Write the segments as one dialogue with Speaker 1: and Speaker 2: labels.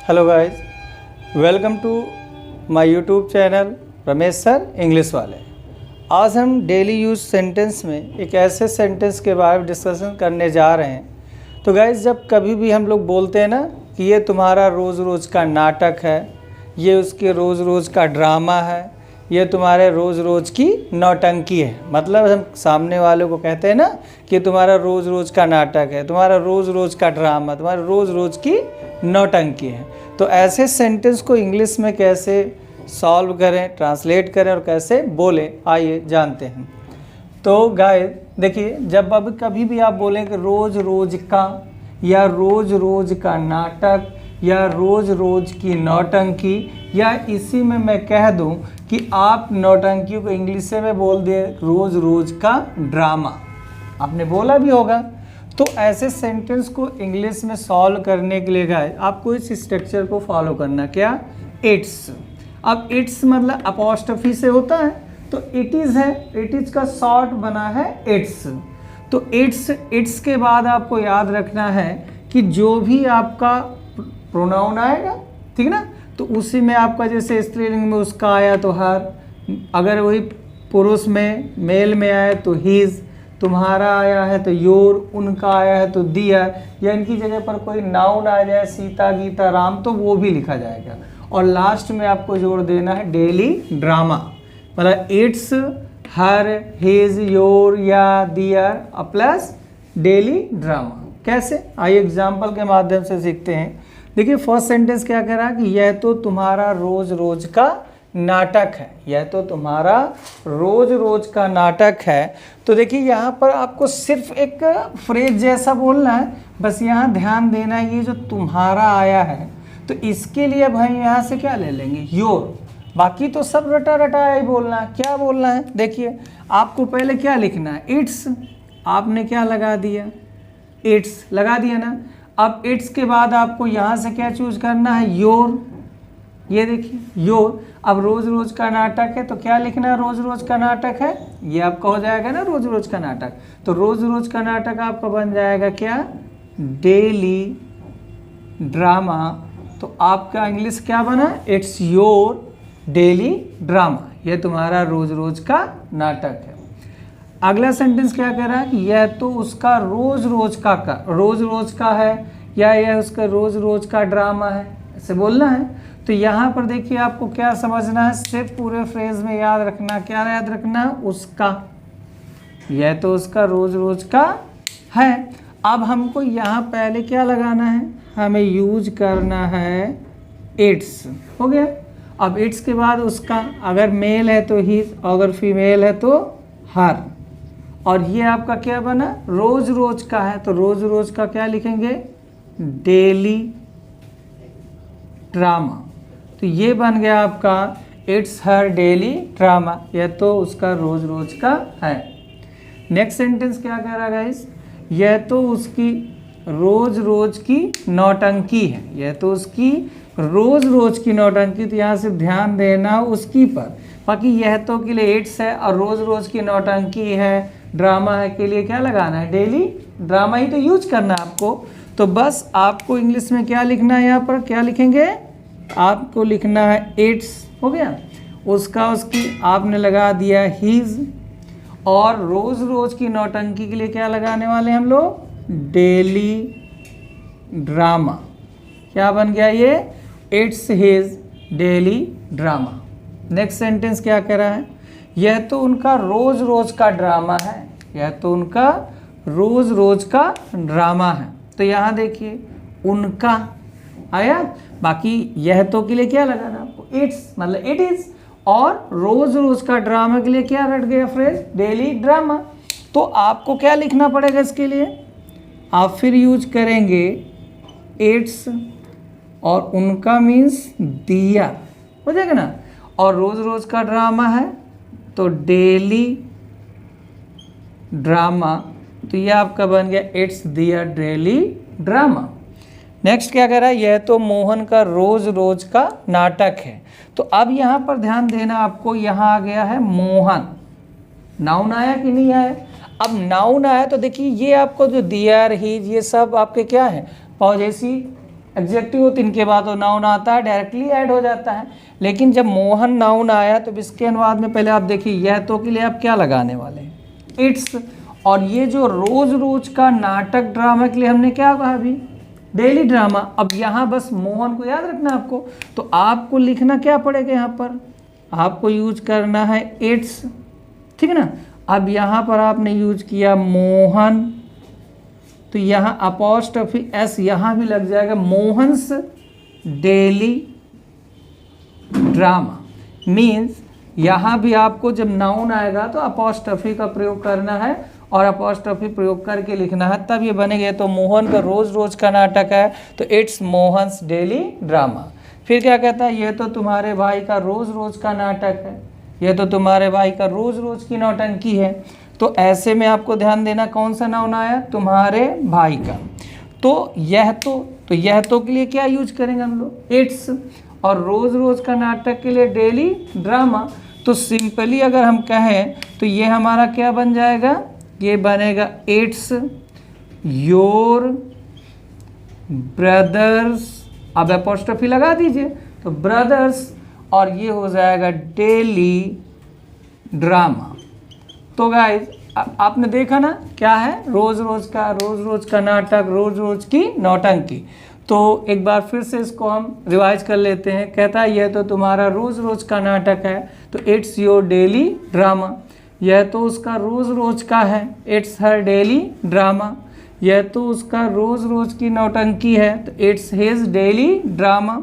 Speaker 1: Hello guys, welcome to my YouTube channel Ramesh sir English वाले। आज हम डेली यूज सेंटेंस में एक ऐसे सेंटेंस के बारे में डिस्कशन करने जा रहे हैं। तो गाइस, जब कभी भी हम लोग बोलते हैं ना कि ये तुम्हारा रोज़ रोज़ का नाटक है, ये उसके रोज़ रोज़ का ड्रामा है, ये तुम्हारे रोज़ रोज़ की नौटंकी है, मतलब हम सामने वालों को कहते हैं ना कि तुम्हारा रोज़ रोज़ का नाटक है, तुम्हारा रोज़ रोज़ का ड्रामा, तुम्हारा रोज़ रोज़ की नौटंकी है। तो ऐसे सेंटेंस को इंग्लिश में कैसे सॉल्व करें, ट्रांसलेट करें और कैसे बोलें, आइए जानते हैं। तो गाइस देखिए, जब अब कभी भी आप बोलें कि रोज़ रोज़ का या रोज़ रोज़ का नाटक या रोज़ रोज़ की नौटंकी, या इसी में मैं कह दूं कि आप नौटंकी को इंग्लिश में बोल दिए रोज़ रोज़ का ड्रामा, आपने बोला भी होगा। तो ऐसे सेंटेंस को इंग्लिश में सॉल्व करने के लिए गाइस आपको इस स्ट्रक्चर को फॉलो करना, क्या, इट्स। अब इट्स मतलब अपॉस्ट्रोफी से होता है, तो इट इज़ है, इट इज़ का शॉर्ट बना है इट्स। तो इट्स के बाद आपको याद रखना है कि जो भी आपका प्रोनाउन आएगा, ठीक ना, तो उसी में आपका जैसे स्त्रीलिंग में उसका आया तो हर, अगर वही पुरुष में मेल में आए तो हीज, तुम्हारा आया है तो योर, उनका आया है तो दियर, या इनकी जगह पर कोई नाउन आ जाए सीता गीता राम तो वो भी लिखा जाएगा। और लास्ट में आपको जोड़ देना है डेली ड्रामा, मतलब इट्स, हर, हिज, योर या दियर प्लस डेली ड्रामा। कैसे, आइए एग्जाम्पल के माध्यम से सीखते हैं। देखिए फर्स्ट सेंटेंस क्या कह रहा है कि यह तो तुम्हारा रोज रोज का नाटक है, यह तो तुम्हारा रोज रोज का नाटक है। तो देखिए यहाँ पर आपको सिर्फ एक फ्रेज जैसा बोलना है, बस यहाँ ध्यान देना है, ये जो तुम्हारा आया है तो इसके लिए भाई यहाँ से क्या ले लेंगे, योर। बाकी तो सब रटा रटाया ही बोलना है। क्या बोलना है, देखिए आपको पहले क्या लिखना है, इट्स, आपने क्या लगा दिया, इट्स लगा दिया ना। अब इट्स के बाद आपको यहाँ से क्या चूज करना है, योर, ये देखिए योर। अब रोज रोज का नाटक है तो क्या लिखना है, रोज रोज का नाटक है, ये आपका हो जाएगा ना रोज रोज का नाटक। तो रोज रोज का नाटक आपका बन जाएगा क्या, डेली ड्रामा। तो आपका इंग्लिश क्या बना, इट्स योर डेली ड्रामा, ये तुम्हारा रोज रोज का नाटक है। अगला सेंटेंस क्या कह रहा है कि यह तो उसका रोज रोज का है, या यह उसका रोज रोज का ड्रामा है, ऐसे बोलना है। तो यहाँ पर देखिए आपको क्या समझना है, सिर्फ पूरे फ्रेज में याद रखना, क्या याद रखना, उसका, यह तो उसका रोज रोज का है। अब हमको यहाँ पहले क्या लगाना है, हमें यूज करना है इट्स, हो गया। अब इट्स के बाद उसका, अगर मेल है तो ही, अगर फीमेल है तो हर। और ये आपका क्या बना, रोज रोज का है, तो रोज रोज का क्या लिखेंगे, डेली ड्रामा। तो ये बन गया आपका इट्स हर डेली ड्रामा, यह तो उसका रोज रोज का है। नेक्स्ट सेंटेंस क्या कह रहा है गाइस, यह तो उसकी रोज रोज की नौटंकी है, यह तो उसकी रोज रोज की नौटंकी। तो यहाँ से ध्यान देना उसकी पर, बाकी यह तो के लिए इट्स है और रोज रोज की नौटंकी है, ड्रामा है के लिए क्या लगाना है, डेली ड्रामा ही तो यूज करना है आपको। तो बस आपको इंग्लिश में क्या लिखना है, यहाँ पर क्या लिखेंगे, आपको लिखना है इट्स, हो गया। उसका, उसकी आपने लगा दिया हीज, और रोज रोज की नौटंकी के लिए क्या लगाने वाले हम लोग, डेली ड्रामा। क्या बन गया ये, it's his daily drama. Next sentence क्या कह रहा है, यह तो उनका रोज रोज का ड्रामा है, यह तो उनका रोज रोज का ड्रामा है। तो यहाँ देखिए उनका आया, बाकी यह तो के लिए क्या लगाना आपको, इट्स मतलब इट इज, और रोज रोज का ड्रामा के लिए क्या रट गया फ्रेज, डेली ड्रामा। तो आपको क्या लिखना पड़ेगा इसके लिए, आप फिर यूज करेंगे इट्स, और उनका मीन्स दिया, हो जाएगा ना। और रोज रोज का ड्रामा है तो डेली ड्रामा, तो ये आपका बन गया it's their daily drama. Next क्या कह रहा है, यह तो मोहन का रोज रोज का नाटक है। तो अब यहाँ पर ध्यान देना आपको, यहाँ आ गया है मोहन, नाउन आया कि नहीं आया। अब नाउन आया तो देखिए ये आपको जो दियर, हीज, ये सब आपके क्या है, पॉजेसिव एडजेक्टिव हो तो इनके बाद वो नाउन आता है, डायरेक्टली ऐड हो जाता है। लेकिन जब मोहन नाउन आया तो इसके अनुवाद में पहले आप देखिए यह तो के लिए आप क्या लगाने वाले हैं, इट्स। और ये जो रोज रोज का नाटक ड्रामा के लिए हमने क्या कहा अभी, डेली ड्रामा। अब यहाँ बस मोहन को याद रखना आपको, तो आपको लिखना क्या पड़ेगा, यहाँ पर आपको यूज करना है इट्स, ठीक है ना। अब यहाँ पर आपने यूज किया मोहन, तो यहाँ अपॉस्ट्रोफी एस यहाँ भी लग जाएगा, मोहन्स डेली ड्रामा। मीन्स यहाँ भी आपको जब नाउन आएगा तो अपॉस्ट्रोफी का प्रयोग करना है और अपॉस्ट्रोफी प्रयोग करके लिखना है, तब ये बनेगा। तो मोहन का रोज रोज का नाटक है तो इट्स मोहन्स डेली ड्रामा। फिर क्या कहता है, ये तो तुम्हारे भाई का रोज रोज का नाटक है, ये तो तुम्हारे भाई का रोज रोज की नौटंकी है। तो ऐसे में आपको ध्यान देना कौन सा नाउन आया, तुम्हारे भाई का। तो यह तो यह तो के लिए क्या यूज करेंगे हम लोग, इट्स। और रोज रोज का नाटक के लिए डेली ड्रामा। तो सिंपली अगर हम कहें तो ये हमारा क्या बन जाएगा, ये बनेगा इट्स योर ब्रदर्स। अब एपोस्ट्रोफी लगा दीजिए तो ब्रदर्स, और ये हो जाएगा डेली ड्रामा। तो गाइज आपने देखा ना क्या है, रोज रोज का नाटक, रोज रोज की नौटंकी। तो एक बार फिर से इसको हम रिवाइज कर लेते हैं। कहता है यह तो तुम्हारा रोज रोज का नाटक है तो इट्स योर डेली ड्रामा। यह तो उसका रोज रोज का है, इट्स हर डेली ड्रामा। यह तो उसका रोज रोज की नौटंकी है तो इट्स हिज डेली ड्रामा।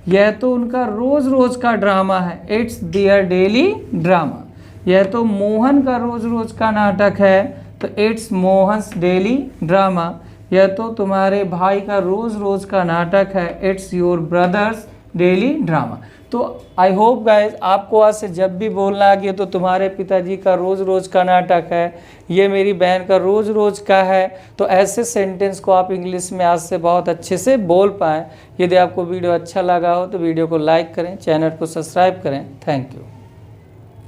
Speaker 1: यह तो उनका रोज रोज का ड्रामा है, इट्स देयर डेली ड्रामा। यह तो मोहन का रोज रोज का नाटक है तो इट्स मोहन्स डेली ड्रामा। यह तो तुम्हारे भाई का रोज रोज का नाटक है, it's your brothers daily drama. तो आई होप गाइज आपको आज से जब भी बोलना आ गया तो तुम्हारे पिताजी का रोज रोज का नाटक है, ये मेरी बहन का रोज रोज का है, तो ऐसे सेंटेंस को आप इंग्लिश में आज से बहुत अच्छे से बोल पाएँ। यदि आपको वीडियो अच्छा लगा हो तो वीडियो को लाइक करें, चैनल को सब्सक्राइब करें। Thank you.